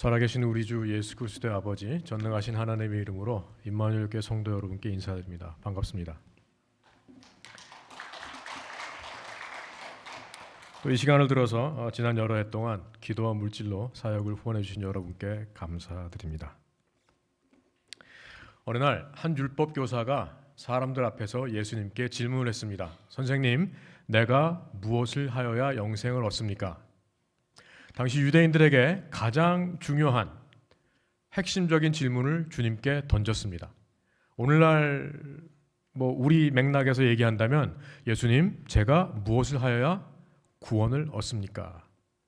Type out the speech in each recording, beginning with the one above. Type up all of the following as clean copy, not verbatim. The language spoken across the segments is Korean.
살아계신 우리 주 예수 그리스도의 아버지 전능하신 하나님의 이름으로 임마누엘 교회 성도 여러분께 인사드립니다. 반갑습니다. 또 이 시간을 들어서 지난 여러 해 동안 기도와 물질로 사역을 후원해 주신 여러분께 감사드립니다. 어느 날 한 율법 교사가 사람들 앞에서 예수님께 질문을 했습니다. 선생님, 내가 무엇을 하여야 영생을 얻습니까? 당시 유대인들에게 가장 중요한 핵심적인 질문을 주님께 던졌습니다. 오늘날 우리 맥락에서 얘기한다면 예수님, 제가 무엇을 하여야 구원을 얻습니까?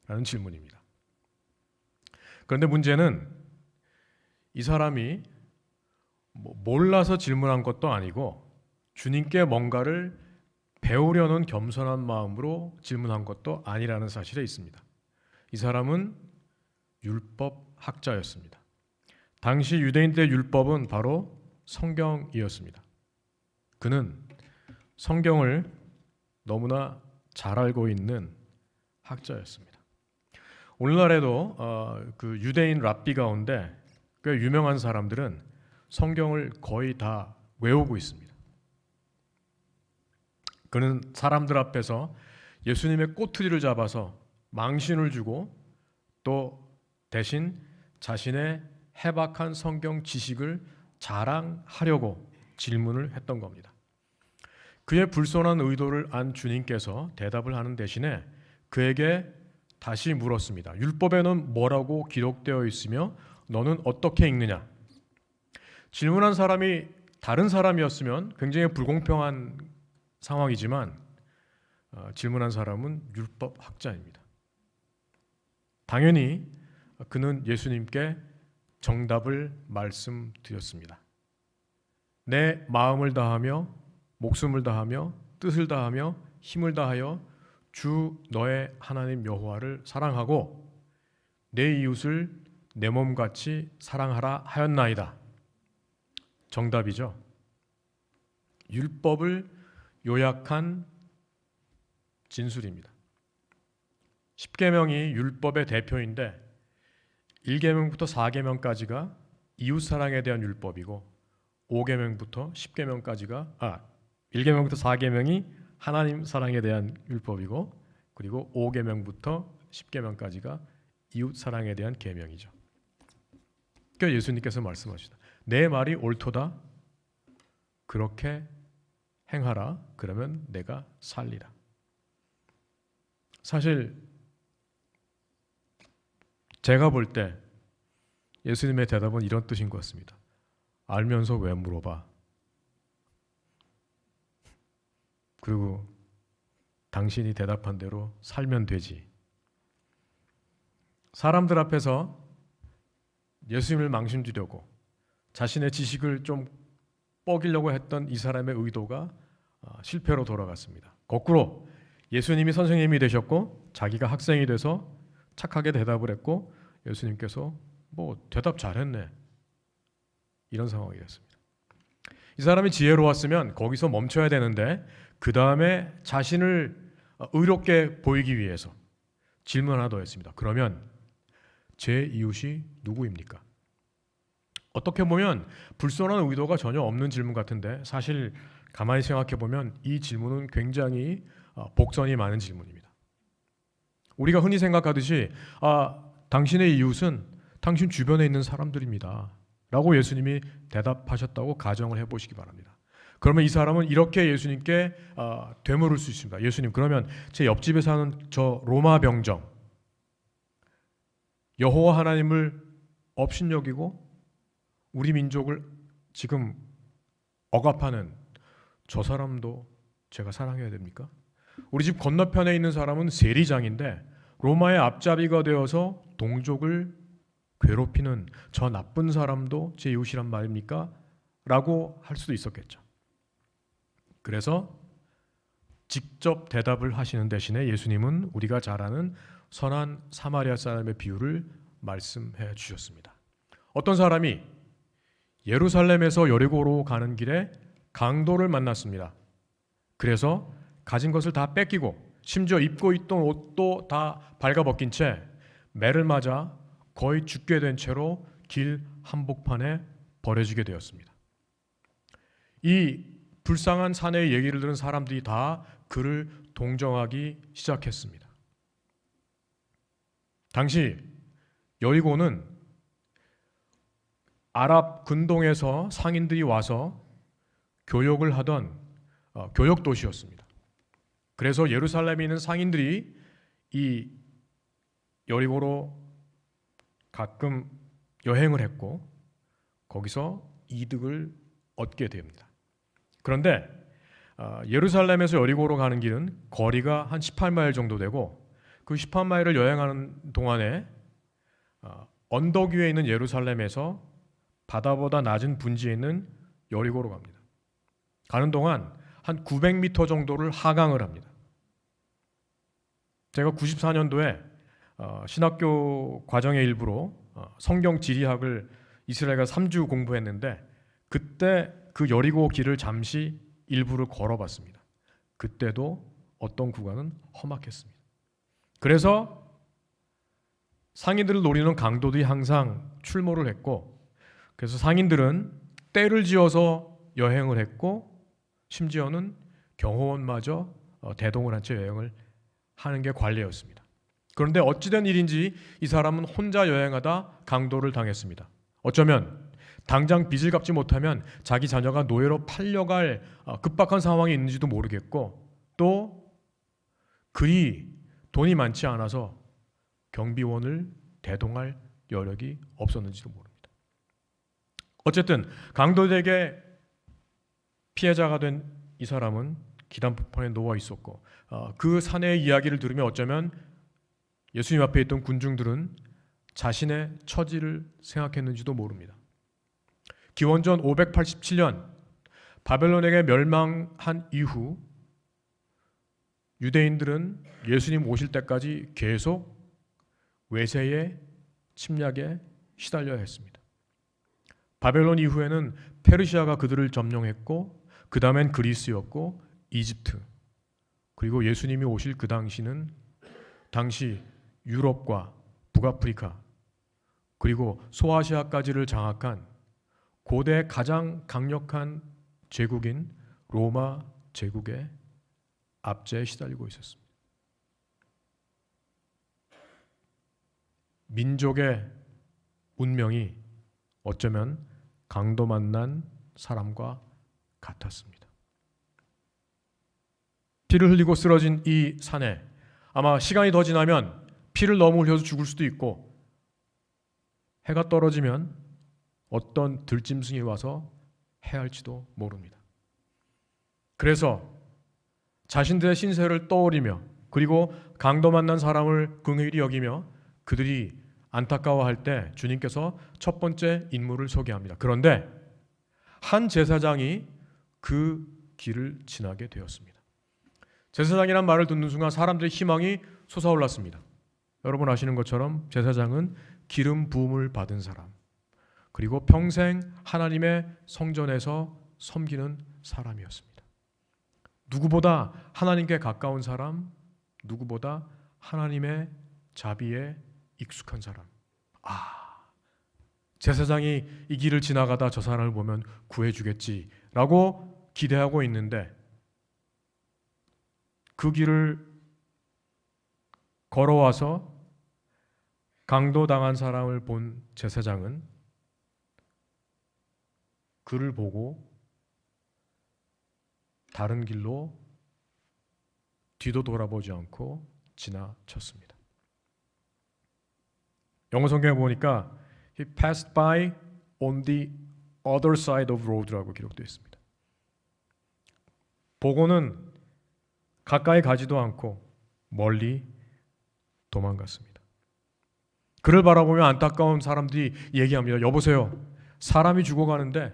라는 질문입니다. 그런데 문제는 이 사람이 몰라서 질문한 것도 아니고 주님께 뭔가를 배우려는 겸손한 마음으로 질문한 것도 아니라는 사실에 있습니다. 이 사람은 율법 학자였습니다. 당시 유대인들의 율법은 바로 성경이었습니다. 그는 성경을 너무나 잘 알고 있는 학자였습니다. 오늘날에도 그 유대인 랍비 가운데 꽤 유명한 사람들은 성경을 거의 다 외우고 있습니다. 그는 사람들 앞에서 예수님의 꼬투리를 잡아서 망신을 주고 또 대신 자신의 해박한 성경 지식을 자랑하려고 질문을 했던 겁니다. 그의 불손한 의도를 안 주님께서 대답을 하는 대신에 그에게 다시 물었습니다. 율법에는 뭐라고 기록되어 있으며 너는 어떻게 읽느냐? 질문한 사람이 다른 사람이었으면 굉장히 불공평한 상황이지만 질문한 사람은 율법 학자입니다. 당연히 그는 예수님께 정답을 말씀드렸습니다. 내 마음을 다하며 목숨을 다하며 뜻을 다하며 힘을 다하여 주 너의 하나님 여호와를 사랑하고 내 이웃을 내 몸같이 사랑하라 하였나이다. 정답이죠. 율법을 요약한 진술입니다. 10계명이 율법의 대표인데 1계명부터 4계명까지가 이웃사랑에 대한 율법이고 5계명부터 10계명까지가 1계명부터 4계명이 하나님 사랑에 대한 율법이고 그리고 5계명부터 10계명까지가 이웃사랑에 대한 계명이죠. 그러니까 예수님께서 말씀하시다. 내 말이 옳도다. 그렇게 행하라. 그러면 내가 살리라. 사실 제가 볼 때 예수님의 대답은 이런 뜻인 것 같습니다. 알면서 왜 물어봐? 그리고 당신이 대답한 대로 살면 되지. 사람들 앞에서 예수님을 망신주려고 자신의 지식을 좀 뻐기려고 했던 이 사람의 의도가 실패로 돌아갔습니다. 거꾸로 예수님이 선생님이 되셨고 자기가 학생이 돼서 착하게 대답을 했고 예수님께서 대답 잘했네. 이런 상황이 됐습니다. 이 사람이 지혜로웠으면 거기서 멈춰야 되는데 그 다음에 자신을 의롭게 보이기 위해서 질문 하나 더 했습니다. 그러면 제 이웃이 누구입니까? 어떻게 보면 불손한 의도가 전혀 없는 질문 같은데 사실 가만히 생각해 보면 이 질문은 굉장히 복선이 많은 질문입니다. 우리가 흔히 생각하듯이 당신의 이웃은 당신 주변에 있는 사람들입니다 라고 예수님이 대답하셨다고 가정을 해보시기 바랍니다. 그러면 이 사람은 이렇게 예수님께 되물을 수 있습니다. 예수님, 그러면 제 옆집에 사는 저 로마 병정 여호와 하나님을 업신여기고 우리 민족을 지금 억압하는 저 사람도 제가 사랑해야 됩니까? 우리 집 건너편에 있는 사람은 세리장인데 로마의 앞잡이가 되어서 동족을 괴롭히는 저 나쁜 사람도 제 이웃이란 말입니까? 라고 할 수도 있었겠죠. 그래서 직접 대답을 하시는 대신에 예수님은 우리가 잘 아는 선한 사마리아 사람의 비유를 말씀해 주셨습니다. 어떤 사람이 예루살렘에서 여리고로 가는 길에 강도를 만났습니다. 그래서 가진 것을 다 뺏기고 심지어 입고 있던 옷도 다 발가벗긴 채 매를 맞아 거의 죽게 된 채로 길 한복판에 버려지게 되었습니다. 이 불쌍한 사내의 얘기를 들은 사람들이 다 그를 동정하기 시작했습니다. 당시 여리고는 아랍 근동에서 상인들이 와서 교역을 하던 교역 도시였습니다. 그래서 예루살렘에 있는 상인들이 이 여리고로 가끔 여행을 했고 거기서 이득을 얻게 됩니다. 그런데 예루살렘에서 여리고로 가는 길은 거리가 한 18마일 정도 되고 그 18마일을 여행하는 동안에 언덕 위에 있는 예루살렘에서 바다보다 낮은 분지에 있는 여리고로 갑니다. 가는 동안 한 900m 정도를 하강을 합니다. 제가 94년도에 신학교 과정의 일부로 성경 지리학을 이스라엘과 3주 공부했는데 그때 그 여리고 길을 잠시 일부를 걸어봤습니다. 그때도 어떤 구간은 험악했습니다. 그래서 상인들을 노리는 강도들이 항상 출몰을 했고 그래서 상인들은 때를 지어서 여행을 했고 심지어는 경호원마저 대동을 한 채 여행을 하는 게 관례였습니다. 그런데 어찌된 일인지 이 사람은 혼자 여행하다 강도를 당했습니다. 어쩌면 당장 빚을 갚지 못하면 자기 자녀가 노예로 팔려갈 급박한 상황이 있는지도 모르겠고 또 그리 돈이 많지 않아서 경비원을 대동할 여력이 없었는지도 모릅니다. 어쨌든 강도들에게 피해자가 된 이 사람은 기단폭탄에 놓아 있었고 그 사내의 이야기를 들으며 어쩌면 예수님 앞에 있던 군중들은 자신의 처지를 생각했는지도 모릅니다. 기원전 587년 바벨론에게 멸망한 이후 유대인들은 예수님 오실 때까지 계속 외세의 침략에 시달려야 했습니다. 바벨론 이후에는 페르시아가 그들을 점령했고 그 다음엔 그리스였고 이집트 그리고 예수님이 오실 그 당시는 당시 유럽과 북아프리카 그리고 소아시아까지를 장악한 고대 가장 강력한 제국인 로마 제국의 압제에 시달리고 있었습니다. 민족의 운명이 어쩌면 강도 만난 사람과 같았습니다. 피를 흘리고 쓰러진 이 사내 아마 시간이 더 지나면 피를 너무 흘려서 죽을 수도 있고 해가 떨어지면 어떤 들짐승이 와서 해할지도 모릅니다. 그래서 자신들의 신세를 떠올리며 그리고 강도 만난 사람을 긍휼히 여기며 그들이 안타까워할 때 주님께서 첫 번째 인물을 소개합니다. 그런데 한 제사장이 그 길을 지나게 되었습니다. 제사장이란 말을 듣는 순간 사람들의 희망이 솟아올랐습니다. 여러분 아시는 것처럼 제사장은 기름 부음을 받은 사람 그리고 평생 하나님의 성전에서 섬기는 사람이었습니다. 누구보다 하나님께 가까운 사람, 누구보다 하나님의 자비에 익숙한 사람. 제사장이 이 길을 지나가다 저 사람을 보면 구해주겠지라고 기대하고 있는데 그 길을 걸어와서 강도당한 사람을 본 제사장은 그를 보고 다른 길로 뒤도 돌아보지 않고 지나쳤습니다. 영어 성경에 보니까 He passed by on the other side of road라고 기록되어 있습니다. 보고는 가까이 가지도 않고 멀리 도망갔습니다. 그를 바라보며 안타까운 사람들이 얘기합니다. 여보세요. 사람이 죽어가는데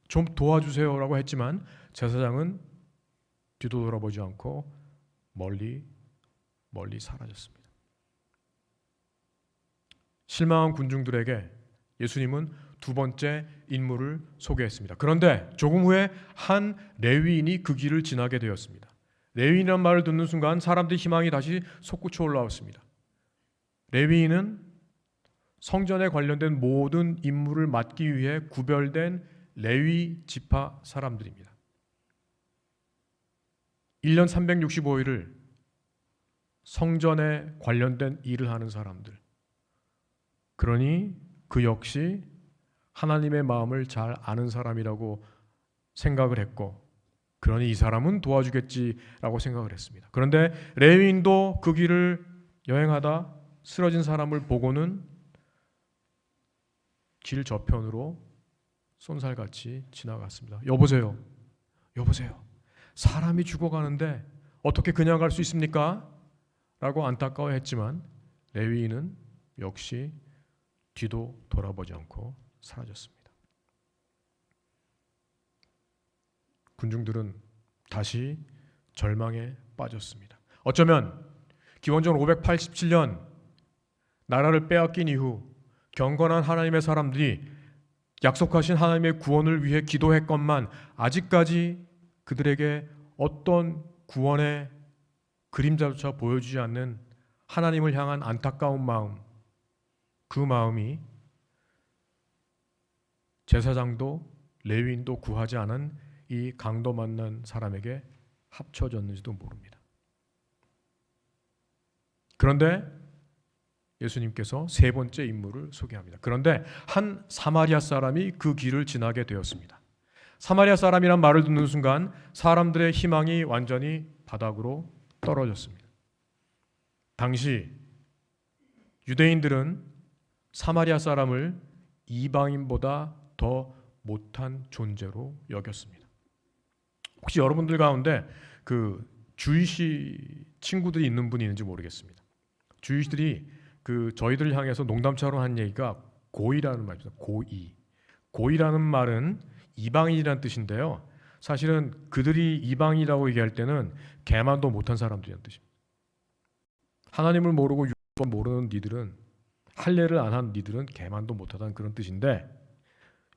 좀 도와주세요라고 했지만 제사장은 뒤도 돌아보지 않고 멀리 사라졌습니다. 실망한 군중들에게 예수님은 두 번째 인물을 소개했습니다. 그런데 조금 후에 한 레위인이 그 길을 지나게 되었습니다. 레위인이라는 말을 듣는 순간 사람들의 희망이 다시 솟구쳐 올라왔습니다. 레위인은 성전에 관련된 모든 임무를 맡기 위해 구별된 레위 지파 사람들입니다. 1년 365일을 성전에 관련된 일을 하는 사람들. 그러니 그 역시 하나님의 마음을 잘 아는 사람이라고 생각을 했고, 그러니 이 사람은 도와주겠지라고 생각을 했습니다. 그런데 레위인도 그 길을 여행하다 쓰러진 사람을 보고는 길 저편으로 쏜살같이 지나갔습니다. 여보세요. 사람이 죽어가는데 어떻게 그냥 갈 수 있습니까? 라고 안타까워했지만 레위인은 역시 뒤도 돌아보지 않고 사라졌습니다. 군중들은 다시 절망에 빠졌습니다. 어쩌면 기원전 587년 나라를 빼앗긴 이후 경건한 하나님의 사람들이 약속하신 하나님의 구원을 위해 기도했건만 아직까지 그들에게 어떤 구원의 그림자조차 보여주지 않는 하나님을 향한 안타까운 마음, 그 마음이 제사장도 레위인도 구하지 않은 이 강도 만난 사람에게 합쳐졌는지도 모릅니다. 그런데 예수님께서 세 번째 인물을 소개합니다. 그런데 한 사마리아 사람이 그 길을 지나게 되었습니다. 사마리아 사람이란 말을 듣는 순간 사람들의 희망이 완전히 바닥으로 떨어졌습니다. 당시 유대인들은 사마리아 사람을 이방인보다 더 못한 존재로 여겼습니다. 혹시 여러분들 가운데 그 주이시 친구들이 있는 분이 있는지 모르겠습니다. 주이시들이 저희들을 향해서 농담처럼 한 얘기가 고이라는 말입니다. 고이라는 말은 이방인이라는 뜻인데요. 사실은 그들이 이방인이라고 얘기할 때는 개만도 못한 사람들이라는 뜻입니다. 하나님을 모르고 율법 모르는 니들은, 할례를 안 한 니들은 개만도 못하다는 그런 뜻인데,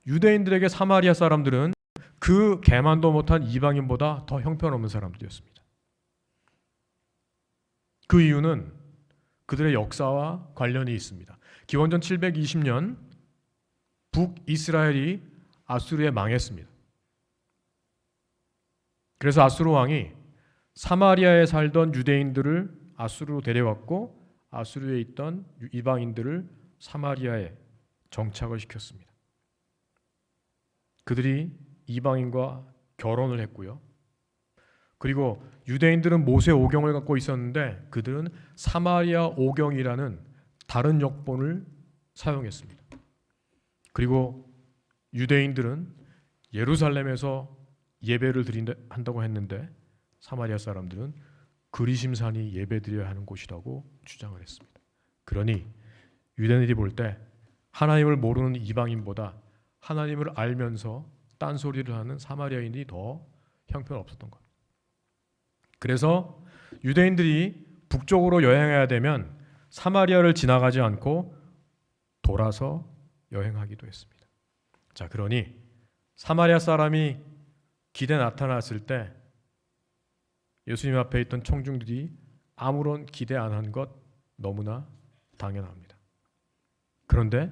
유대인들에게 사마리아 사람들은 그 개만도 못한 이방인보다 더 형편없는 사람들이었습니다. 그 이유는 그들의 역사와 관련이 있습니다. 기원전 720년 북이스라엘이 아수르에 망했습니다. 그래서 아수르 왕이 사마리아에 살던 유대인들을 아수르로 데려왔고 아수르에 있던 이방인들을 사마리아에 정착을 시켰습니다. 그들이 이방인과 결혼을 했고요. 그리고 유대인들은 모세 오경을 갖고 있었는데 그들은 사마리아 오경이라는 다른 역본을 사용했습니다. 그리고 유대인들은 예루살렘에서 예배를 한다고 했는데 사마리아 사람들은 그리심산이 예배드려야 하는 곳이라고 주장을 했습니다. 그러니 유대인들이 볼 때 하나님을 모르는 이방인보다 하나님을 알면서 딴소리를 하는 사마리아인이 더 형편없었던 겁니다. 그래서 유대인들이 북쪽으로 여행해야 되면 사마리아를 지나가지 않고 돌아서 여행하기도 했습니다. 자, 그러니 사마리아 사람이 길에 나타났을 때 예수님 앞에 있던 청중들이 아무런 기대 안 한 것 너무나 당연합니다. 그런데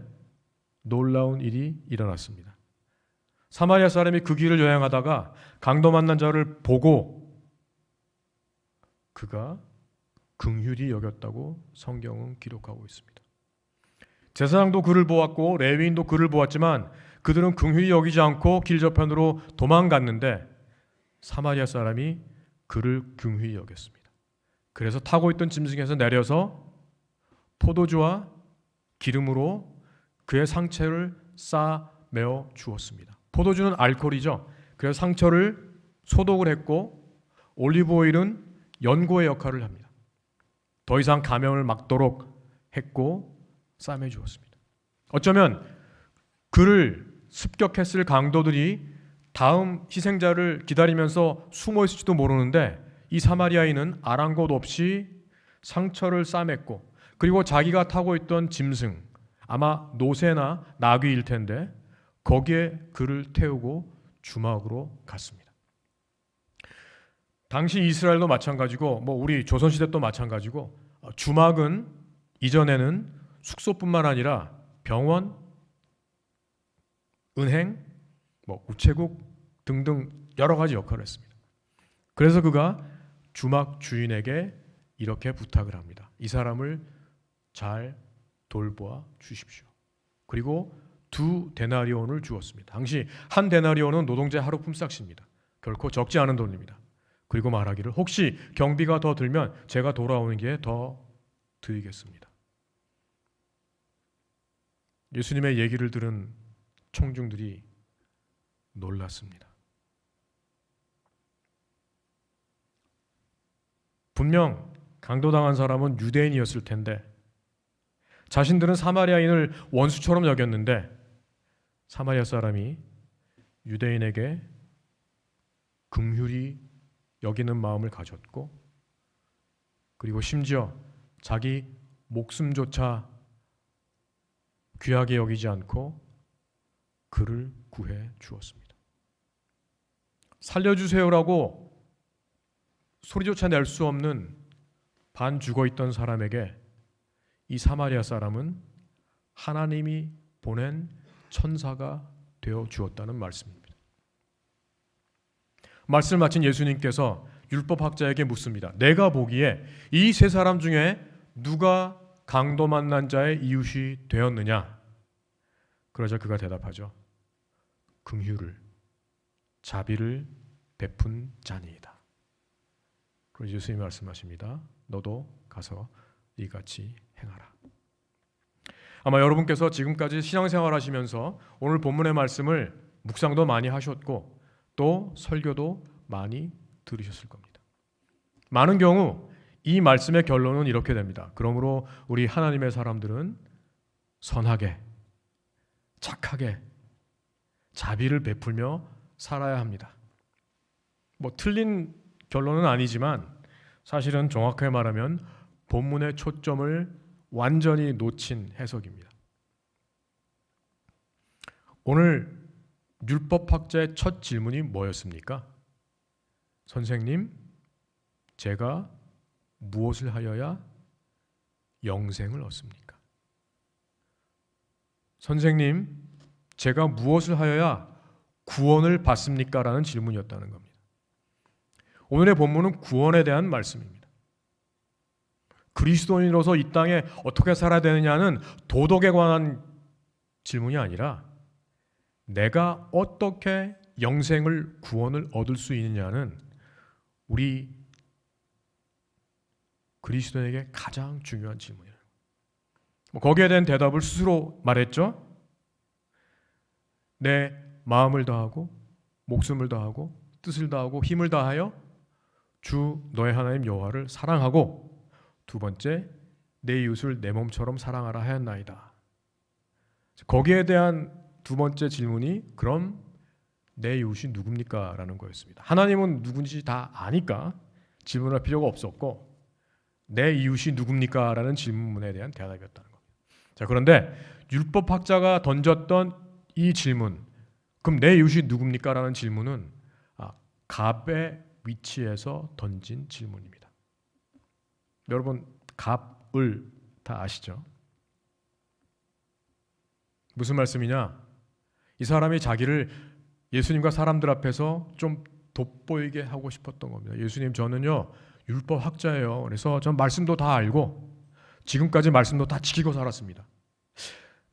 놀라운 일이 일어났습니다. 사마리아 사람이 그 길을 여행하다가 강도 만난 자를 보고 그가 긍휼히 여겼다고 성경은 기록하고 있습니다. 제사장도 그를 보았고 레위인도 그를 보았지만 그들은 긍휼히 여기지 않고 길 저편으로 도망갔는데 사마리아 사람이 그를 긍휼히 여겼습니다. 그래서 타고 있던 짐승에서 내려서 포도주와 기름으로 그의 상처를 싸 메어 주었습니다. 포도주는 알코올이죠. 그래서 상처를 소독을 했고 올리브 오일은 연고의 역할을 합니다. 더 이상 감염을 막도록 했고 싸매 주었습니다. 어쩌면 그를 습격했을 강도들이 다음 희생자를 기다리면서 숨어 있을지도 모르는데 이 사마리아인은 아랑곳 없이 상처를 싸맸고 그리고 자기가 타고 있던 짐승, 아마 노새나 나귀일 텐데 거기에 그를 태우고 주막으로 갔습니다. 당시 이스라엘도 마찬가지고 우리 조선시대 도 마찬가지고 주막은 이전에는 숙소뿐만 아니라 병원, 은행, 우체국 등등 여러 가지 역할을 했습니다. 그래서 그가 주막 주인에게 이렇게 부탁을 합니다. 이 사람을 잘 돌보아 주십시오. 그리고 2데나리온을 주었습니다. 당시 1데나리온은 노동자 하루 품삯입니다. 결코 적지 않은 돈입니다. 그리고 말하기를 혹시 경비가 더 들면 제가 돌아오는 게 더 드리겠습니다. 예수님의 얘기를 들은 청중들이 놀랐습니다. 분명 강도당한 사람은 유대인이었을 텐데 자신들은 사마리아인을 원수처럼 여겼는데 사마리아 사람이 유대인에게 긍휼히 여기는 마음을 가졌고 그리고 심지어 자기 목숨조차 귀하게 여기지 않고 그를 구해 주었습니다. 살려주세요라고 소리조차 낼 수 없는 반 죽어있던 사람에게 이 사마리아 사람은 하나님이 보낸 천사가 되어 주었다는 말씀입니다. 말씀을 마친 예수님께서 율법학자에게 묻습니다. 내가 보기에 이 세 사람 중에 누가 강도 만난 자의 이웃이 되었느냐? 그러자 그가 대답하죠. 긍휼을 자비를 베푼 자니이다. 그래서 예수님이 말씀하십니다. 너도 가서 이같이 행하라. 아마 여러분께서 지금까지 신앙생활 하시면서 오늘 본문의 말씀을 묵상도 많이 하셨고 또 설교도 많이 들으셨을 겁니다. 많은 경우 이 말씀의 결론은 이렇게 됩니다. 그러므로 우리 하나님의 사람들은 선하게, 착하게, 자비를 베풀며 살아야 합니다. 틀린 결론은 아니지만 사실은 정확하게 말하면 본문의 초점을 완전히 놓친 해석입니다. 오늘 율법학자의 첫 질문이 뭐였습니까? 선생님, 제가 무엇을 하여야 영생을 얻습니까? 선생님, 제가 무엇을 하여야 구원을 받습니까? 라는 질문이었다는 겁니다. 오늘의 본문은 구원에 대한 말씀입니다. 그리스도인으로서 이 땅에 어떻게 살아야 되느냐는 도덕에 관한 질문이 아니라 내가 어떻게 영생을 구원을 얻을 수 있느냐는 우리 그리스도인에게 가장 중요한 질문이에요. 거기에 대한 대답을 스스로 말했죠. 내 마음을 다하고 목숨을 다하고 뜻을 다하고 힘을 다하여 주 너의 하나님 여호와를 사랑하고 두 번째 내 이웃을 내 몸처럼 사랑하라 하였나이다. 거기에 대한 두 번째 질문이 그럼 내 이웃이 누굽니까? 라는 거였습니다. 하나님은 누군지 다 아니까 질문할 필요가 없었고 내 이웃이 누굽니까? 라는 질문에 대한 대답이었다는 겁니다. 자, 그런데 율법학자가 던졌던 이 질문, 그럼 내 이웃이 누굽니까? 라는 질문은 갑의 위치에서 던진 질문입니다. 여러분, 갑을 다 아시죠? 무슨 말씀이냐? 이 사람이 자기를 예수님과 사람들 앞에서 좀 돋보이게 하고 싶었던 겁니다. 예수님, 저는요 율법학자예요. 그래서 전 말씀도 다 알고 지금까지 말씀도 다 지키고 살았습니다.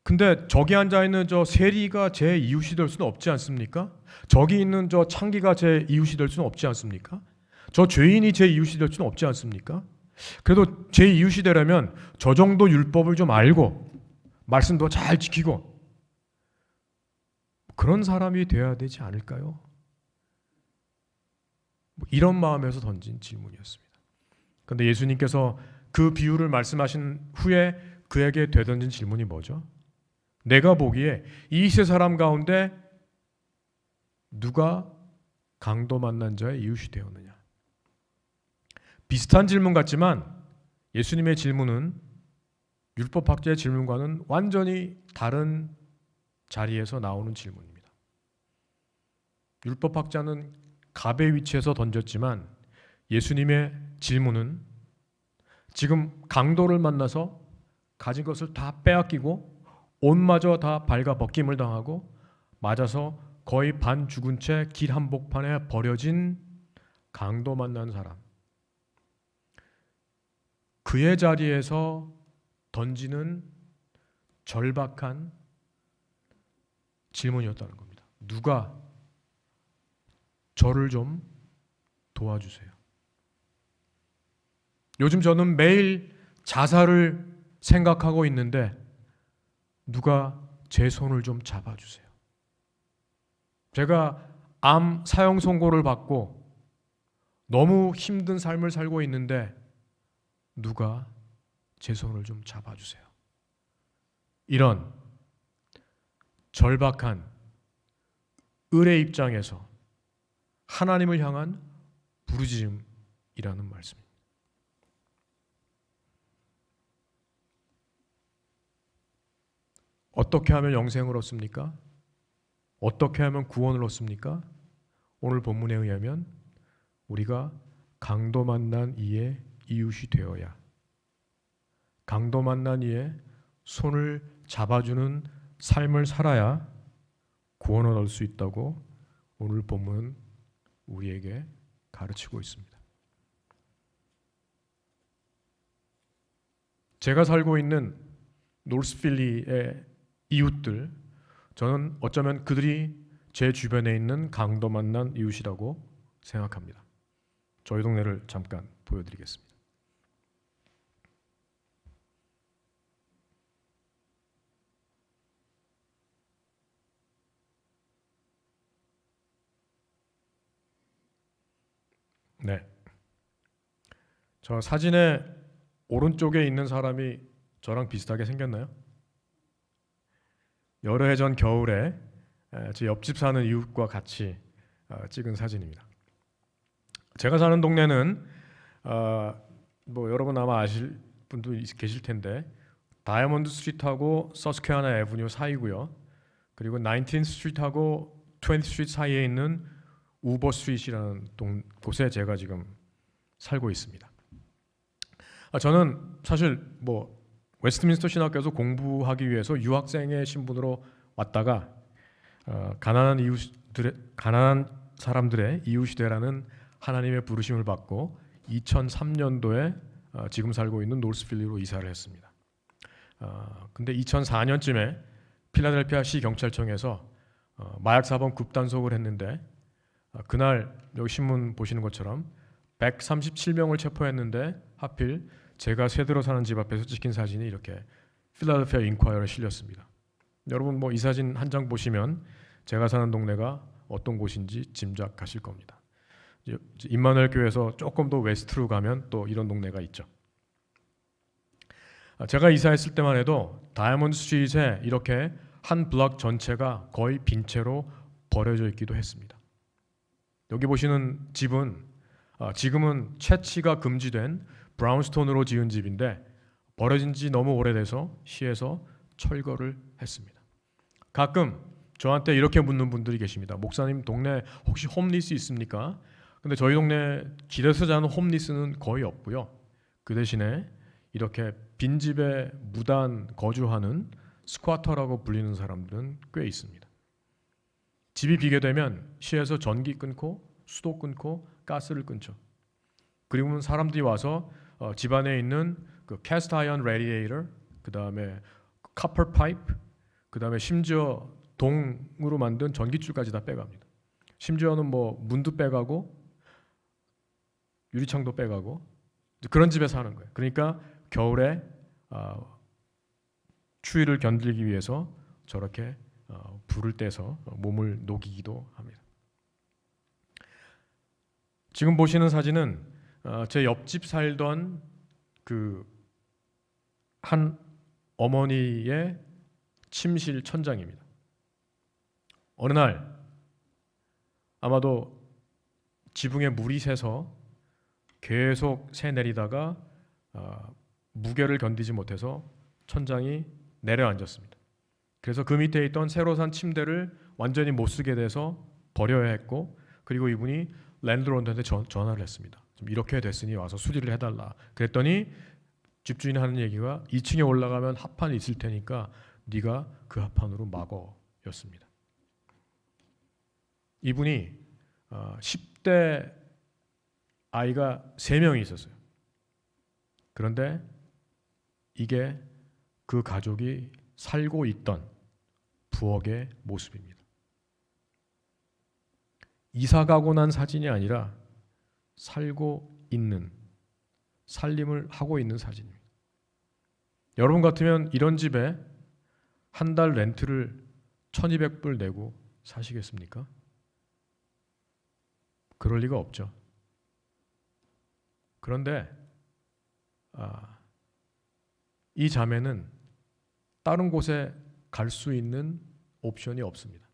근데 저기 앉아있는 저 세리가 제 이웃이 될 수는 없지 않습니까? 저기 있는 저 창기가 제 이웃이 될 수는 없지 않습니까? 저 죄인이 제 이웃이 될 수는 없지 않습니까? 그래도 제 이웃이 되려면 저 정도 율법을 좀 알고 말씀도 잘 지키고 그런 사람이 되어야 되지 않을까요? 이런 마음에서 던진 질문이었습니다. 그런데 예수님께서 그 비유를 말씀하신 후에 그에게 되던진 질문이 뭐죠? 내가 보기에 이 세 사람 가운데 누가 강도 만난 자의 이웃이 되었느냐? 비슷한 질문 같지만 예수님의 질문은 율법학자의 질문과는 완전히 다른 자리에서 나오는 질문입니다. 율법학자는 갑의 위치에서 던졌지만 예수님의 질문은 지금 강도를 만나서 가진 것을 다 빼앗기고 옷마저 다 발가 벗김을 당하고 맞아서 거의 반 죽은 채 길 한복판에 버려진 강도 만난 사람. 그의 자리에서 던지는 절박한 질문이었다는 겁니다. 누가 저를 좀 도와주세요. 요즘 저는 매일 자살을 생각하고 있는데 누가 제 손을 좀 잡아주세요. 제가 암 사형 선고를 받고 너무 힘든 삶을 살고 있는데 누가 제 손을 좀 잡아주세요. 이런 절박한 을의 입장에서 하나님을 향한 부르짖음이라는 말씀입니다. 어떻게 하면 영생을 얻습니까? 어떻게 하면 구원을 얻습니까? 오늘 본문에 의하면 우리가 강도 만난 이의 이웃이 되어야, 강도 만난 이의 손을 잡아주는 삶을 살아야 구원을 얻을 수 있다고 오늘 본문은 우리에게 가르치고 있습니다. 제가 살고 있는 노스필리의 이웃들, 저는 어쩌면 그들이 제 주변에 있는 강도 만난 이웃이라고 생각합니다. 저희 동네를 잠깐 보여드리겠습니다. 네, 저 사진의 오른쪽에 있는 사람이 저랑 비슷하게 생겼나요? 여러 해 전 겨울에 제 옆집 사는 이웃과 같이 찍은 사진입니다. 제가 사는 동네는 뭐 여러분 아마 아실 분도 계실 텐데 다이아몬드 스트리트하고 서스퀘어나 애버뉴 사이고요. 그리고 19th 스트리트하고 20th 스트리트 사이에 있는 우버 스트리트라는 곳에 제가 지금 살고 있습니다. 저는 사실 뭐 웨스트민스터 신학교에서 공부하기 위해서 유학생의 신분으로 왔다가 가난한 사람들의 이웃이 되라는 하나님의 부르심을 받고 2003년도에 지금 살고 있는 노스필리로 이사를 했습니다. 근데 2004년쯤에 필라델피아 시 경찰청에서 마약 사범 급단속을 했는데 그날 여기 신문 보시는 것처럼 137명을 체포했는데 하필 제가 새들어 사는 집 앞에서 찍힌 사진이 이렇게 필라델피아 인콰이어에 실렸습니다. 여러분 뭐 이 사진 한 장 보시면 제가 사는 동네가 어떤 곳인지 짐작하실 겁니다. 임마누엘 교회에서 조금 더 웨스트로 가면 또 이런 동네가 있죠. 제가 이사했을 때만 해도 다이아몬드 스트리트에 이렇게 한 블럭 전체가 거의 빈 채로 버려져 있기도 했습니다. 여기 보시는 집은 지금은 채취가 금지된 브라운스톤으로 지은 집인데 버려진 지 너무 오래돼서 시에서 철거를 했습니다. 가끔 저한테 이렇게 묻는 분들이 계십니다. 목사님 동네 혹시 홈리스 있습니까? 근데 저희 동네 길에서 자는 홈리스는 거의 없고요. 그 대신에 이렇게 빈집에 무단 거주하는 스쿼터라고 불리는 사람들은 꽤 있습니다. 집이 비게 되면 시에서 전기 끊고 수도 끊고 가스를 끊죠. 그리고는 사람들이 와서 집 안에 있는 그 캐스트 아이언 레디에이터, 그 다음에 카퍼 파이프, 그 다음에 심지어 동으로 만든 전기줄까지 다 빼갑니다. 심지어는 뭐 문도 빼가고 유리창도 빼가고 그런 집에 사는 거예요. 그러니까 겨울에 추위를 견디기 위해서 저렇게 불을 떼서 몸을 녹이기도 합니다. 지금 보시는 사진은 제 옆집 살던 그 한 어머니의 침실 천장입니다. 어느 날 아마도 지붕에 물이 새서 계속 새 내리다가 무게를 견디지 못해서 천장이 내려앉았습니다. 그래서 그 밑에 있던 새로 산 침대를 완전히 못 쓰게 돼서 버려야 했고, 그리고 이분이 랜드로드한테 전화를 했습니다. 좀 이렇게 됐으니 와서 수리를 해달라. 그랬더니 집주인이 하는 얘기가 2층에 올라가면 합판이 있을 테니까 네가 그 합판으로 막어였습니다. 이분이 10대 아이가 3명이 있었어요. 그런데 이게 그 가족이 살고 있던 부엌의 모습입니다. 이사 가고 난 사진이 아니라 살고 있는, 살림을 하고 있는 사진입니다. 여러분 같으면 이런 집에 한 달 렌트를 1200불 내고 사시겠습니까? 그럴 리가 없죠. 그런데 이 자매는 다른 곳에 갈 수 있는 옵션이 없습니다.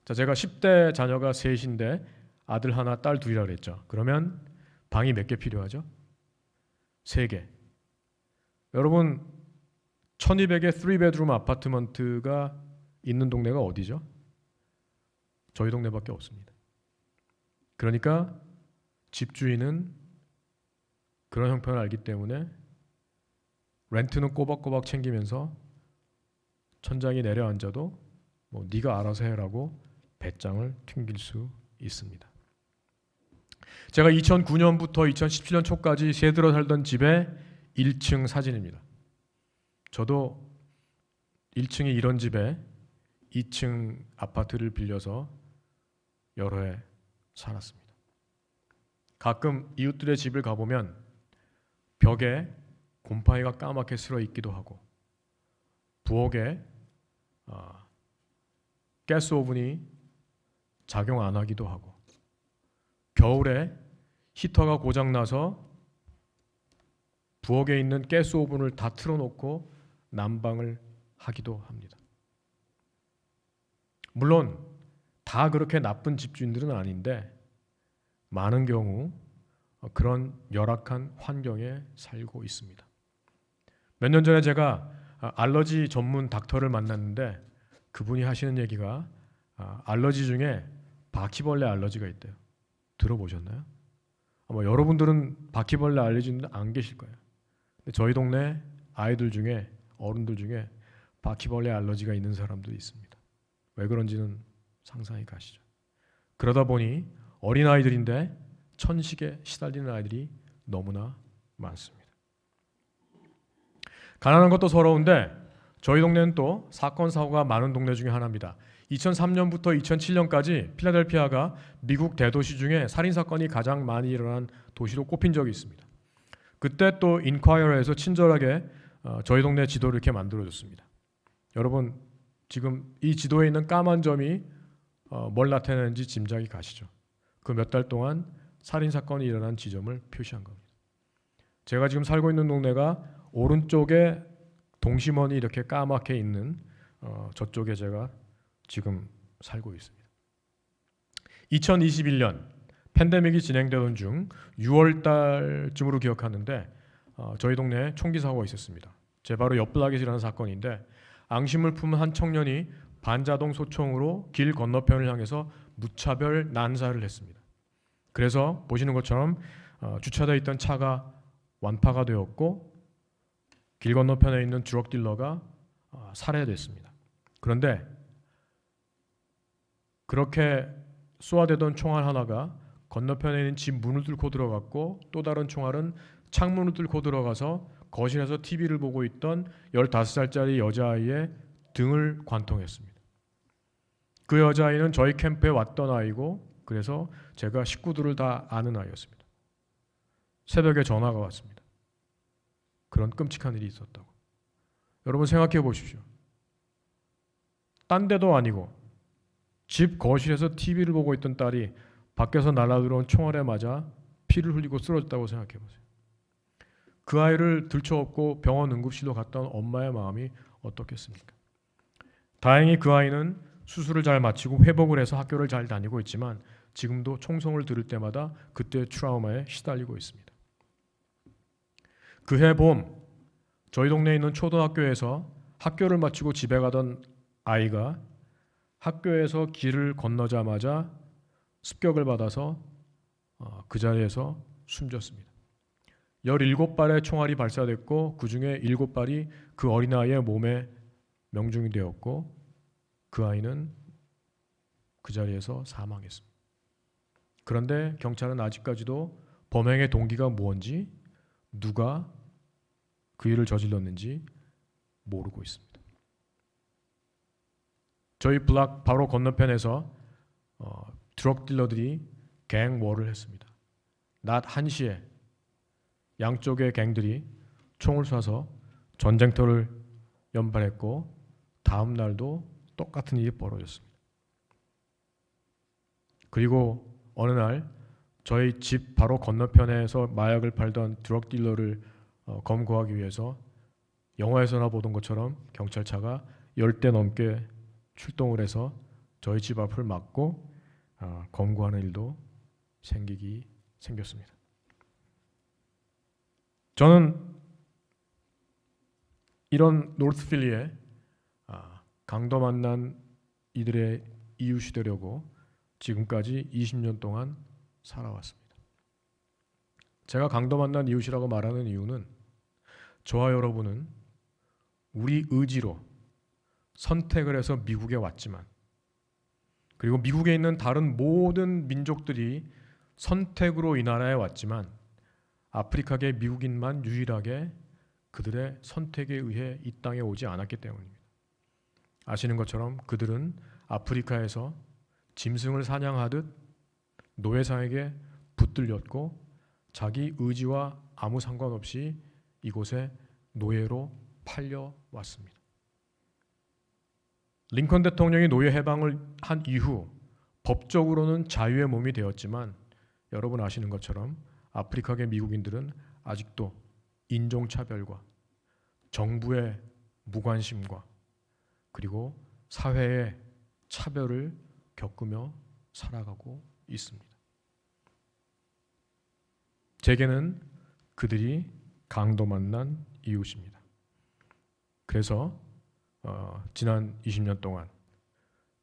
자, 제가 10대 자녀가 셋인데 아들 하나, 딸 둘이라 그랬죠. 그러면 방이 몇 개 필요하죠? 3개. 여러분 1200의 3베드룸 아파트먼트가 있는 동네가 어디죠? 저희 동네밖에 없습니다. 그러니까 집주인은 그런 형편을 알기 때문에 렌트는 꼬박꼬박 챙기면서 천장이 내려앉아도 뭐 네가 알아서 해라고 배짱을 튕길 수 있습니다. 제가 2009년부터 2017년 초까지 새들어 살던 집의 1층 사진입니다. 저도 1층이 이런 집에 2층 아파트를 빌려서 여러 해 살았습니다. 가끔 이웃들의 집을 가보면 벽에 곰팡이가 까맣게 쓸어 있기도 하고 부엌에 가스 오븐이 작용 안 하기도 하고 겨울에 히터가 고장나서 부엌에 있는 가스 오븐을 다 틀어놓고 난방을 하기도 합니다. 물론 다 그렇게 나쁜 집주인들은 아닌데 많은 경우 그런 열악한 환경에 살고 있습니다. 몇 년 전에 제가 알러지 전문 닥터를 만났는데 그분이 하시는 얘기가 알러지 중에 바퀴벌레 알러지가 있대요. 들어보셨나요? 아마 여러분들은 바퀴벌레 알러지는 안 계실 거예요. 근데 저희 동네 아이들 중에, 어른들 중에 바퀴벌레 알러지가 있는 사람들이 있습니다. 왜 그런지는 상상이 가시죠. 그러다 보니 어린아이들인데 천식에 시달리는 아이들이 너무나 많습니다. 가난한 것도 서러운데 저희 동네는 또 사건 사고가 많은 동네 중에 하나입니다. 2003년부터 2007년까지 필라델피아가 미국 대도시 중에 살인사건이 가장 많이 일어난 도시로 꼽힌 적이 있습니다. 그때 또 인콰이어에서 친절하게 저희 동네 지도를 이렇게 만들어줬습니다. 여러분 지금 이 지도에 있는 까만 점이 뭘 나타내는지 짐작이 가시죠? 그 몇 달 동안 살인사건이 일어난 지점을 표시한 겁니다. 제가 지금 살고 있는 동네가 오른쪽에 동심원이 이렇게 까맣게 있는 저쪽에 제가 지금 살고 있습니다. 2021년 팬데믹이 진행되던 중 6월 달쯤으로 기억하는데 저희 동네에 총기 사고가 있었습니다. 제 바로 옆 블락에서 일어난 사건인데 앙심을 품은 한 청년이 반자동 소총으로 길 건너편을 향해서 무차별 난사를 했습니다. 그래서 보시는 것처럼 주차되어 있던 차가 완파가 되었고 길 건너편에 있는 드럭 딜러가 살해됐습니다. 그런데 그렇게 쏘아대던 총알 하나가 건너편에 있는 집 문을 뚫고 들어갔고 또 다른 총알은 창문을 뚫고 들어가서 거실에서 TV를 보고 있던 15살짜리 여자아이의 등을 관통했습니다. 그 여자아이는 저희 캠프에 왔던 아이고 그래서 제가 식구들을 다 아는 아이였습니다. 새벽에 전화가 왔습니다. 그런 끔찍한 일이 있었다고. 여러분 생각해 보십시오. 딴 데도 아니고 집 거실에서 TV를 보고 있던 딸이 밖에서 날아들어온 총알에 맞아 피를 흘리고 쓰러졌다고 생각해 보세요. 그 아이를 들쳐업고 병원 응급실로 갔다 온 엄마의 마음이 어떻겠습니까? 다행히 그 아이는 수술을 잘 마치고 회복을 해서 학교를 잘 다니고 있지만 지금도 총성을 들을 때마다 그때의 트라우마에 시달리고 있습니다. 그해 봄 저희 동네에 있는 초등학교에서 학교를 마치고 집에 가던 아이가 학교에서 길을 건너자마자 습격을 받아서 그 자리에서 숨졌습니다. 17발의 총알이 발사됐고 그 중에 7발이 그 어린아이의 몸에 명중이 되었고 그 아이는 그 자리에서 사망했습니다. 그런데 경찰은 아직까지도 범행의 동기가 뭔지, 누가 그 일을 저질렀는지 모르고 있습니다. 저희 블락 바로 건너편에서 드럭 딜러들이 갱워를 했습니다. 낮 1시에 양쪽의 갱들이 총을 쏴서 전쟁터를 연발했고 다음 날도 똑같은 일이 벌어졌습니다. 그리고 어느 날 저희 집 바로 건너편에서 마약을 팔던 드럭 딜러를 검거하기 위해서 영화에서나 보던 것처럼 경찰차가 10대 넘게 출동을 해서 저희 집 앞을 막고 검거하는 일도 생겼습니다. 저는 이런 노스필리에 강도 만난 이들의 이웃이 되려고 지금까지 20년 동안 살아왔습니다. 제가 강도 만난 이웃이라고 말하는 이유는 저와 여러분은 우리 의지로 선택을 해서 미국에 왔지만, 그리고 미국에 있는 다른 모든 민족들이 선택으로 이 나라에 왔지만 아프리카계 미국인만 유일하게 그들의 선택에 의해 이 땅에 오지 않았기 때문입니다. 아시는 것처럼 그들은 아프리카에서 짐승을 사냥하듯 노예상에게 붙들렸고 자기 의지와 아무 상관없이 이곳에 노예로 팔려왔습니다. 링컨 대통령이 노예 해방을 한 이후 법적으로는 자유의 몸이 되었지만 여러분 아시는 것처럼 아프리카계 미국인들은 아직도 인종차별과 정부의 무관심과 그리고 사회의 차별을 겪으며 살아가고 있습니다. 제게는 그들이 강도 만난 이웃입니다. 그래서 지난 20년 동안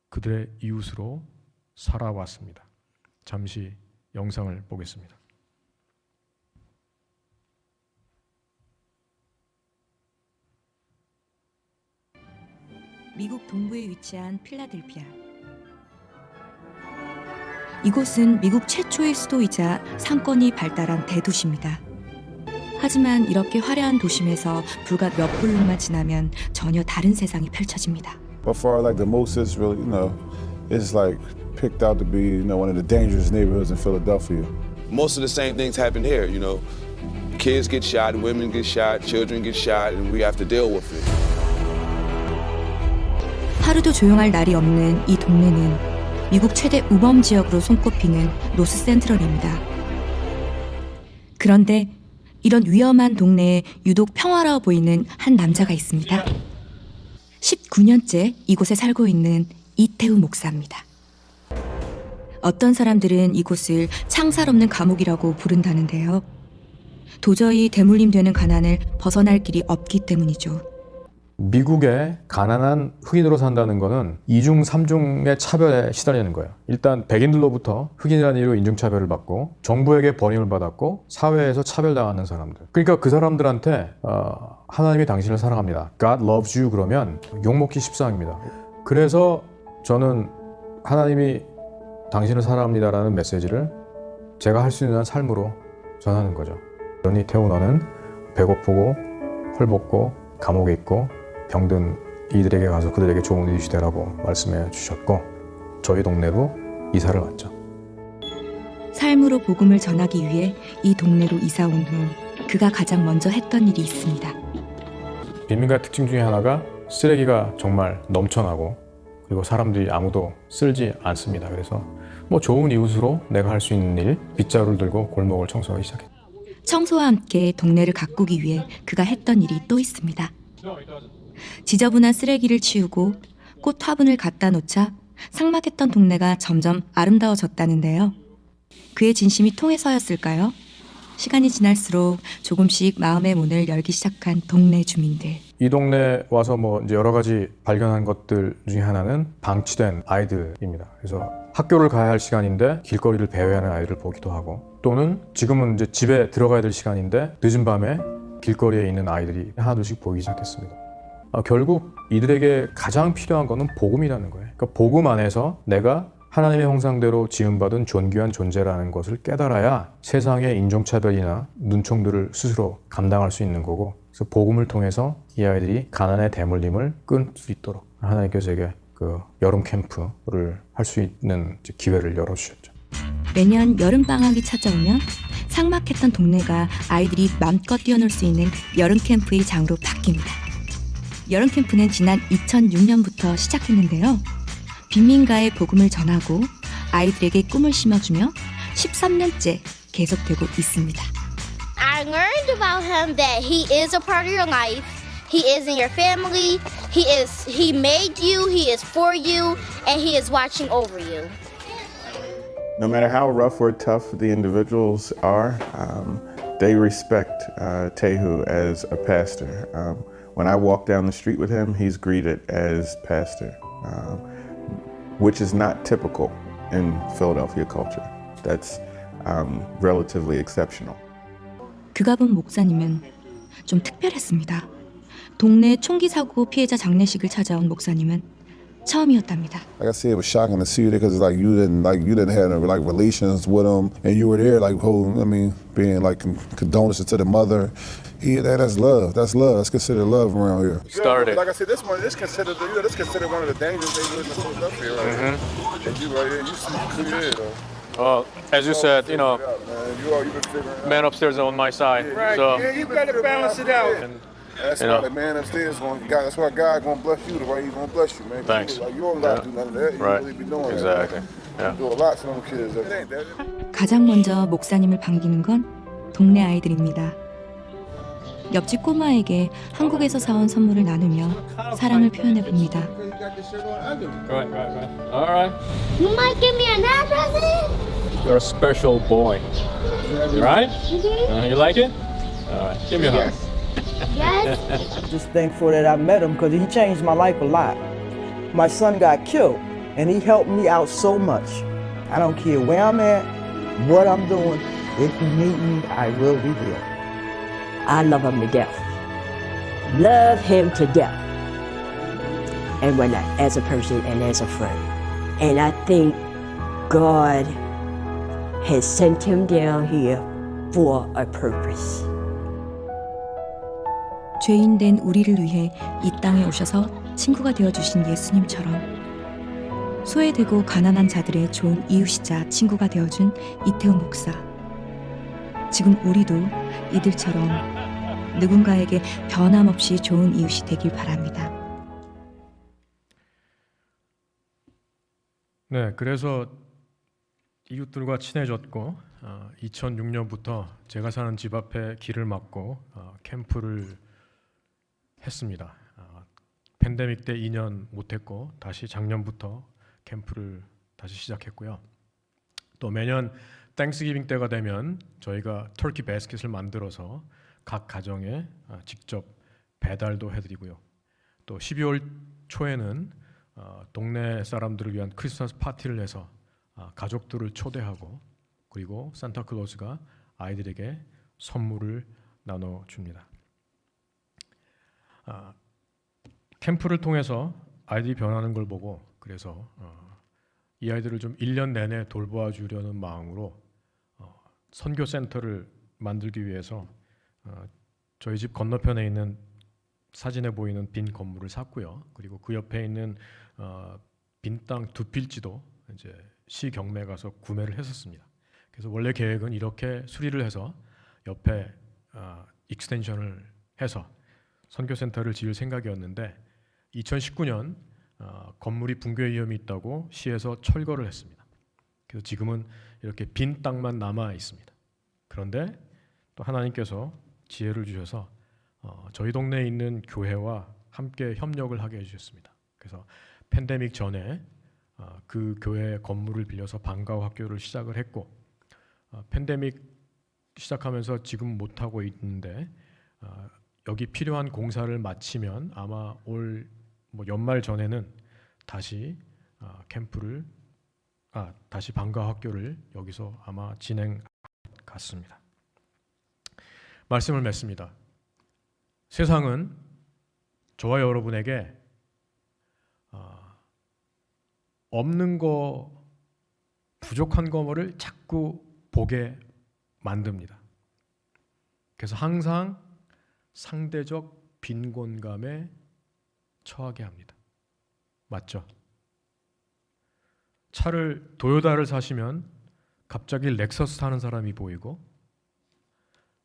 그들의 이웃으로 살아왔습니다. 잠시 영상을 보겠습니다. 미국 동부에 위치한 필라델피아. 이곳은 미국 최초의 수도이자 상권이 발달한 대도시입니다. 하지만 이렇게 화려한 도심에서 불과 몇 블록만 지나면 전혀 다른 세상이 펼쳐집니다. But for like the most, it's really, it's like picked out to be, one of the dangerous neighborhoods in Philadelphia. Most of the same things happen here, Kids get shot, women get shot, children get shot, and we have to deal with it. 하루도 조용할 날이 없는 이 동네는 미국 최대 우범 지역으로 손꼽히는 노스 센트럴입니다. 그런데 이런 위험한 동네에 유독 평화로워 보이는 한 남자가 있습니다. 19년째 이곳에 살고 있는 이태우 목사입니다. 어떤 사람들은 이곳을 창살 없는 감옥이라고 부른다는데요. 도저히 대물림되는 가난을 벗어날 길이 없기 때문이죠. 미국에 가난한 흑인으로 산다는 것은 이중 삼중의 차별에 시달리는 거예요. 일단 백인들로부터 흑인이라는 이유로 인종차별을 받고 정부에게 버림을 받았고 사회에서 차별당하는 사람들. 그러니까 그 사람들한테 하나님이 당신을 사랑합니다. God loves you 그러면 욕먹기 십상입니다. 그래서 저는 하나님이 당신을 사랑합니다라는 메시지를 제가 할 수 있는 한 삶으로 전하는 거죠. 그러니 태우 너는 배고프고 헐벗고 감옥에 있고 병든 이들에게 가서 그들에게 좋은 이웃이 되라고 말씀해 주셨고 저희 동네로 이사를 왔죠. 삶으로 복음을 전하기 위해 이 동네로 이사 온 후 그가 가장 먼저 했던 일이 있습니다. 빈민가 특징 중에 하나가 쓰레기가 정말 넘쳐나고 그리고 사람들이 아무도 쓸지 않습니다. 그래서 좋은 이웃으로 내가 할 수 있는 일, 빗자루를 들고 골목을 청소하기 시작했죠. 청소와 함께 동네를 가꾸기 위해 그가 했던 일이 또 있습니다. 지저분한 쓰레기를 치우고 꽃 화분을 갖다 놓자 삭막했던 동네가 점점 아름다워졌다는데요. 그의 진심이 통해서였을까요? 시간이 지날수록 조금씩 마음의 문을 열기 시작한 동네 주민들. 이 동네 와서 이제 여러 가지 발견한 것들 중에 하나는 방치된 아이들입니다. 그래서 학교를 가야 할 시간인데 길거리를 배회하는 아이들을 보기도 하고 또는 지금은 이제 집에 들어가야 될 시간인데 늦은 밤에 길거리에 있는 아이들이 하나둘씩 보이기 시작했습니다. 결국 이들에게 가장 필요한 것은 복음이라는 거예요. 그러니까 복음 안에서 내가 하나님의 형상대로 지음받은 존귀한 존재라는 것을 깨달아야 세상의 인종차별이나 눈총들을 스스로 감당할 수 있는 거고, 그래서 복음을 통해서 이 아이들이 가난의 대물림을 끊을 수 있도록 하나님께서 제게 그 여름 캠프를 할 수 있는 기회를 열어주셨죠. 매년 여름방학이 찾아오면 삭막했던 동네가 아이들이 마음껏 뛰어놀 수 있는 여름 캠프의 장으로 바뀝니다. 여름 캠프는 지난 2006년부터 시작했는데요. 빈민가의 복음을 전하고 아이들에게 꿈을 심어주며 13년째 계속되고 있습니다. I learned about him that he is a part of your life. He is in your family. He made you, he is for you, and he is watching over you. No matter how rough or tough the individuals are, they respect Tehu as a pastor. When I walk down the street with him, he's greeted as pastor, which is not typical in Philadelphia culture. That's relatively exceptional. 그가 본 목사님은 좀 특별했습니다. 동네 총기 사고 피해자 장례식을 찾아온 목사님은 처음이었답니다. Like I said, it was shocking to see you there because like you didn't have no like relations with him, and you were there like being like condolences to the mother. That's love. That's love. That's considered love around here. Started. Like I said, this considered one of the dangerous neighborhoods in Philadelphia. Right? And you right here, you see clear though. As you said, you know, man upstairs on my side. Right. So, yeah, you gotta balance it out. That's you why know. the man upstairs that's why God gonna bless you the way He's gonna bless you, man. Thanks. Like, you don't gotta do none of that. You Right. really be doing Exactly. that. Yeah. You do a lot to them kids. It ain't that. 가장 먼저 목사님을 반기는 건 동네 아이들입니다. 옆집 꼬마에게 한국에서 사온 선물을 나누며 사랑을 표현해 봅니다. Right. All right. You might give me another present? You're a special boy. You right? You like it? All right. Give me a hug. Yes. Just thankful that I met him because he changed my life a lot. My son got killed and he helped me out so much. I don't care where I'm at, what I'm doing. If you need me, I will be there. I love him to death. Love him to death. And we're not, as a person and as a friend. And I think God has sent him down here for a purpose. 죄인 된 우리를 위해 이 땅에 오셔서 친구가 되어주신 예수님처럼 소외되고 가난한 자들의 좋은 이웃이자 친구가 되어준 이태훈 목사. 지금 우리도 이들처럼 누군가에게 변함없이 좋은 이웃이 되길 바랍니다. 네, 그래서 이웃들과 친해졌고 2006년부터 제가 사는 집 앞에 길을 막고 캠프를 했습니다. 팬데믹 때 2년 못했고 다시 작년부터 캠프를 다시 시작했고요. 또 매년 땡스기빙 때가 되면 저희가 터키 바스켓을 만들어서 각 가정에 직접 배달도 해드리고요. 또 12월 초에는 동네 사람들을 위한 크리스마스 파티를 해서 가족들을 초대하고 그리고 산타클로스가 아이들에게 선물을 나눠줍니다. 캠프를 통해서 아이들이 변하는 걸 보고 그래서 이 아이들을 좀 1년 내내 돌보아 주려는 마음으로 선교센터를 만들기 위해서 저희 집 건너편에 있는 사진에 보이는 빈 건물을 샀고요. 그리고 그 옆에 있는 빈 땅 2필지도 이제 시 경매 가서 구매를 했었습니다. 그래서 원래 계획은 이렇게 수리를 해서 옆에 익스텐션을 해서 선교센터를 지을 생각이었는데 2019년 건물이 붕괴 위험이 있다고 시에서 철거를 했습니다. 그래서 지금은 이렇게 빈 땅만 남아 있습니다. 그런데 또 하나님께서 지혜를 주셔서 저희 동네에 있는 교회와 함께 협력을 하게 해주셨습니다. 그래서 팬데믹 전에 그 교회 건물을 빌려서 방과후 학교를 시작을 했고 팬데믹 시작하면서 지금 못하고 있는데 여기 필요한 공사를 마치면 아마 올 연말 전에는 다시 캠프를 다시 방과후 학교를 여기서 아마 진행 같습니다. 말씀을 맺습니다. 세상은 저와 여러분에게 없는 거, 부족한 거를 자꾸 보게 만듭니다. 그래서 항상 상대적 빈곤감에 처하게 합니다. 맞죠? 도요타를 사시면 갑자기 렉서스 타는 사람이 보이고,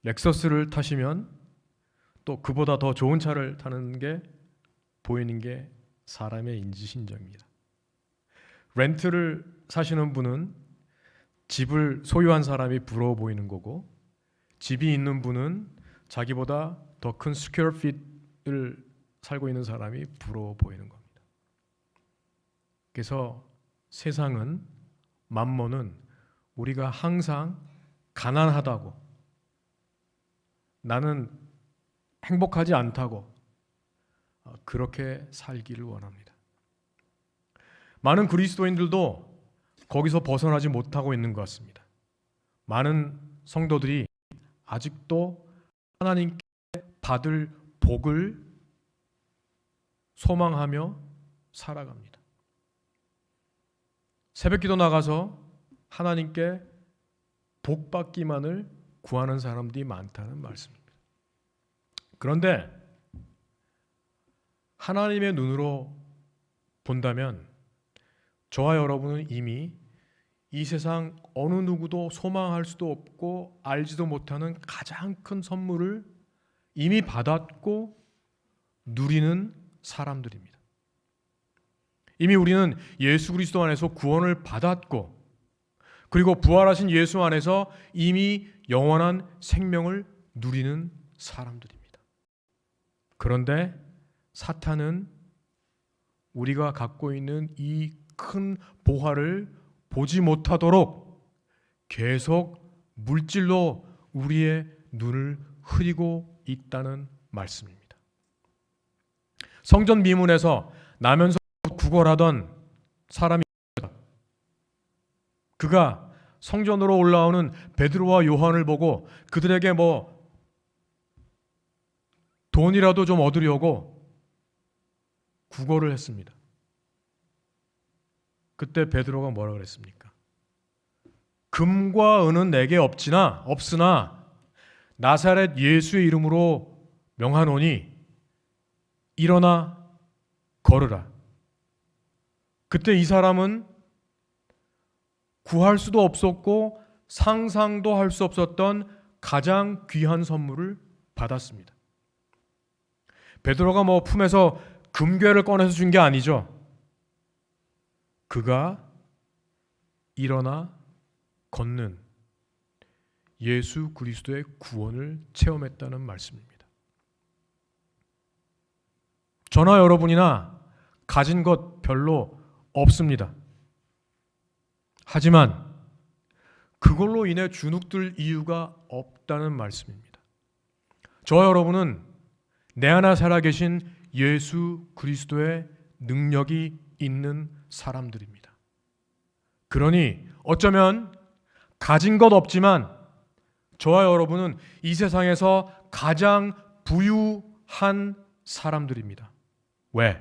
렉서스를 타시면 또 그보다 더 좋은 차를 타는 게 보이는 게 사람의 인지신정입니다. 렌트를 사시는 분은 집을 소유한 사람이 부러워 보이는 거고, 집이 있는 분은 자기보다 더 큰 스퀘어 핏을 살고 있는 사람이 부러워 보이는 겁니다. 그래서 세상은, 만몬은 우리가 항상 가난하다고, 나는 행복하지 않다고 그렇게 살기를 원합니다. 많은 그리스도인들도 거기서 벗어나지 못하고 있는 것 같습니다. 많은 성도들이 아직도 하나님께 받을 복을 소망하며 살아갑니다. 새벽기도 나가서 하나님께 복 받기만을 구하는 사람들이 많다는 말씀입니다. 그런데 하나님의 눈으로 본다면 저와 여러분은 이미 이 세상 어느 누구도 소망할 수도 없고 알지도 못하는 가장 큰 선물을 이미 받았고 누리는 사람들입니다. 이미 우리는 예수 그리스도 안에서 구원을 받았고, 그리고 부활하신 예수 안에서 이미 영원한 생명을 누리는 사람들입니다. 그런데 사탄은 우리가 갖고 있는 이 큰 보화를 보지 못하도록 계속 물질로 우리의 눈을 흐리고 있다는 말씀입니다. 성전 미문에서 나면서 구걸하던 사람이 있습니다. 그가 성전으로 올라오는 베드로와 요한을 보고 그들에게 돈이라도 좀 얻으려고 구걸을 했습니다. 그때 베드로가 뭐라 그랬습니까? 금과 은은 내게 없으나 나사렛 예수의 이름으로 명하노니 일어나 걸으라. 그때 이 사람은 구할 수도 없었고 상상도 할 수 없었던 가장 귀한 선물을 받았습니다. 베드로가 품에서 금괴를 꺼내서 준 게 아니죠. 그가 일어나 걷는 예수 그리스도의 구원을 체험했다는 말씀입니다. 저나 여러분이나 가진 것 별로 없습니다. 하지만 그걸로 인해 주눅들 이유가 없다는 말씀입니다. 저와 여러분은 내 안에 살아계신 예수 그리스도의 능력이 있는 사람들입니다. 그러니 어쩌면 가진 것 없지만 저와 여러분은 이 세상에서 가장 부유한 사람들입니다. 왜?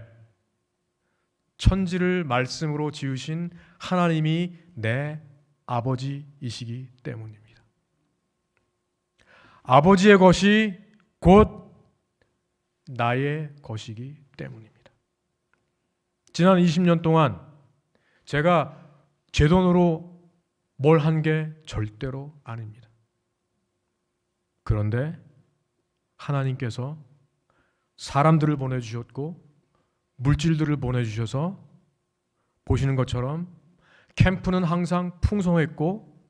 천지를 말씀으로 지으신 하나님이 내 아버지이시기 때문입니다. 아버지의 것이 곧 나의 것이기 때문입니다. 지난 20년 동안 제가 제 돈으로 뭘 한 게 절대로 아닙니다. 그런데 하나님께서 사람들을 보내주셨고 물질들을 보내주셔서 보시는 것처럼 캠프는 항상 풍성했고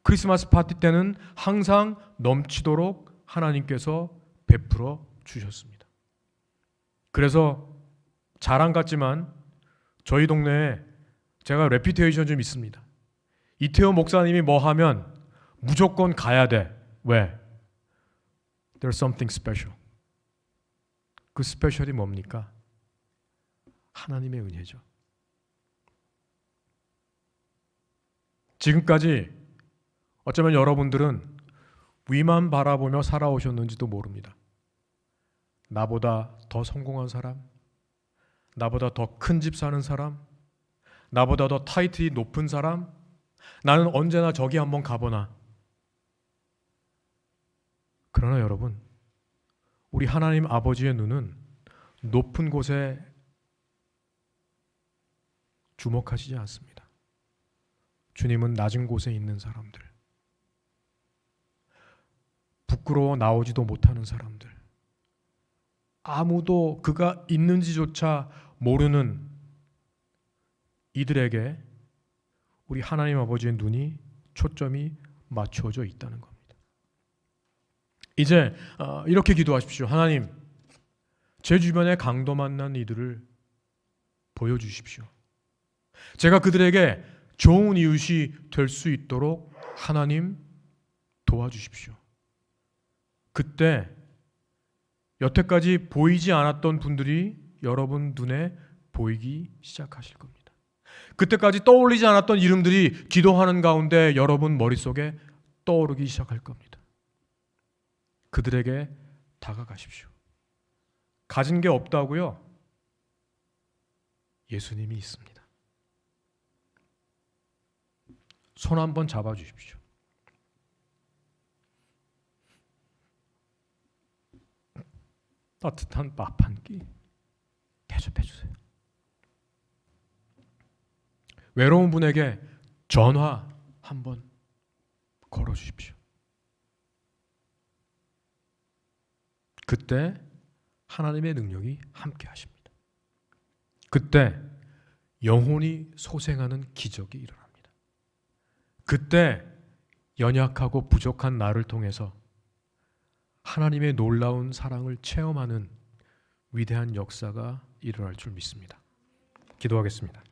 크리스마스 파티 때는 항상 넘치도록 하나님께서 베풀어 주셨습니다. 그래서 자랑 같지만 저희 동네에 제가 레퓨테이션 좀 있습니다. 이태호 목사님이 뭐 하면 무조건 가야 돼. 왜? There's something special. 그 스페셜이 뭡니까? 하나님의 은혜죠. 지금까지 어쩌면 여러분들은 위만 바라보며 살아오셨는지도 모릅니다. 나보다 더 성공한 사람, 나보다 더 큰 집 사는 사람, 나보다 더 타이틀이 높은 사람, 나는 언제나 저기 한번 가보나. 그러나 여러분, 우리 하나님 아버지의 눈은 높은 곳에 주목하시지 않습니다. 주님은 낮은 곳에 있는 사람들, 부끄러워 나오지도 못하는 사람들, 아무도 그가 있는지조차 모르는 이들에게 우리 하나님 아버지의 눈이 초점이 맞추어져 있다는 겁니다. 이제 이렇게 기도하십시오. 하나님, 제 주변에 강도 만난 이들을 보여주십시오. 제가 그들에게 좋은 이웃이 될 수 있도록 하나님 도와주십시오. 그때 여태까지 보이지 않았던 분들이 여러분 눈에 보이기 시작하실 겁니다. 그때까지 떠올리지 않았던 이름들이 기도하는 가운데 여러분 머릿속에 떠오르기 시작할 겁니다. 그들에게 다가가십시오. 가진 게 없다고요? 예수님이 있습니다. 손 한번 잡아주십시오. 따뜻한 밥 한 끼 대접해 주세요. 외로운 분에게 전화 한번 걸어 주십시오. 그때 하나님의 능력이 함께 하십니다. 그때 영혼이 소생하는 기적이 일어납니다. 그때 연약하고 부족한 나를 통해서 하나님의 놀라운 사랑을 체험하는 위대한 역사가 일어날 줄 믿습니다. 기도하겠습니다.